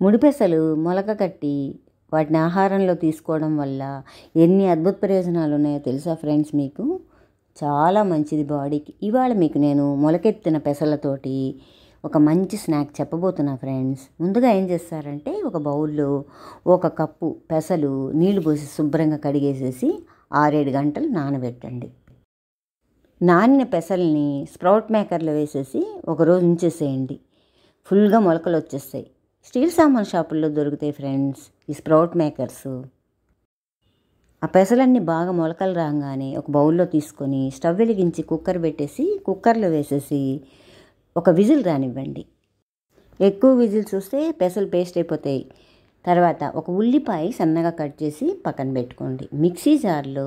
ముడిపెసలు మొలక కట్టి వాటిని ఆహారంలో తీసుకోవడం వల్ల ఎన్ని అద్భుత ప్రయోజనాలు ఉన్నాయో తెలుసా ఫ్రెండ్స్ మీకు? చాలా మంచిది బాడీకి. ఇవాళ మీకు నేను మొలకెత్తిన పెసలతోటి ఒక మంచి స్నాక్ చెప్పబోతున్నా ఫ్రెండ్స్. ముందుగా ఏం చేస్తారంటే ఒక బౌల్లో 1 కప్పు పెసలు నీళ్లు పోసి శుభ్రంగా కడిగేసేసి 6-7 గంటలు నానబెట్టండి. నానిన పెసల్ని స్ప్రౌట్ మేకర్లో వేసేసి ఒకరోజు ఉంచేసేయండి. ఫుల్గా మొలకలు వచ్చేస్తాయి. స్టీల్ సామాన్ షాపుల్లో దొరుకుతాయి ఫ్రెండ్స్ ఈ స్ప్రౌట్ మేకర్స్. ఆ పెసలన్నీ బాగా మొలకలు రాగానే ఒక బౌల్లో తీసుకొని స్టవ్ వెలిగించి కుక్కర్ పెట్టేసి కుక్కర్లో వేసేసి ఒక విజిల్ రానివ్వండి. ఎక్కువ విజిల్స్ వస్తే పెసలు పేస్ట్ అయిపోతాయి. తర్వాత ఒక ఉల్లిపాయ సన్నగా కట్ చేసి పక్కన పెట్టుకోండి. మిక్సీ జార్లో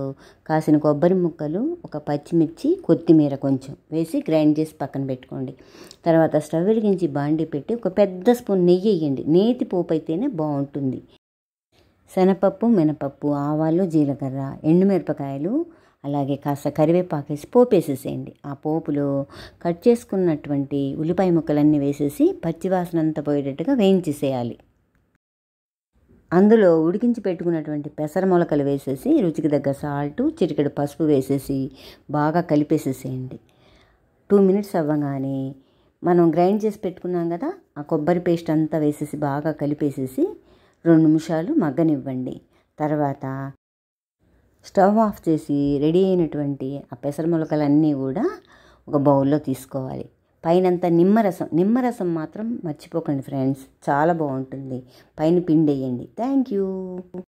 కాసిన కొబ్బరి ముక్కలు, ఒక పచ్చిమిర్చి, కొత్తిమీర కొంచెం వేసి గ్రైండ్ చేసి పక్కన పెట్టుకోండి. తర్వాత స్టవ్ వెలిగించి బాండీ పెట్టి ఒక పెద్ద స్పూన్ నెయ్యి వేయండి. నేతి పోపు అయితేనే బాగుంటుంది. శనగపప్పు, మినపప్పు, ఆవాలు, జీలకర్ర, ఎండుమిరపకాయలు, అలాగే కాస్త కరివేపాకు వేసి పోపు వేసేసేయండి. ఆ పోపులో కట్ చేసుకున్నటువంటి ఉల్లిపాయ ముక్కలన్నీ వేసేసి పచ్చివాసన అంతా పోయేటట్టుగా వేయించేసేయాలి. అందులో ఉడికించి పెట్టుకున్నటువంటి పెసర మొలకలు వేసేసి రుచికి తగ్గ సాల్టు, చిటికెడు పసుపు వేసేసి బాగా కలిపేసేసేయండి. 2 మినిట్స్ అవ్వగానే మనం గ్రైండ్ చేసి పెట్టుకున్నాం కదా, ఆ కొబ్బరి పేస్ట్ అంతా వేసేసి బాగా కలిపేసేసి 2 నిమిషాలు మగ్గనివ్వండి. తర్వాత స్టవ్ ఆఫ్ చేసి రెడీ అయినటువంటి ఆ పెసర మొలకలన్నీ కూడా ఒక బౌల్లో తీసుకోవాలి. పైనంతా నిమ్మరసం మాత్రం మర్చిపోకండి ఫ్రెండ్స్, చాలా బాగుంటుంది. పైన పిండి వేయండి. Thank you.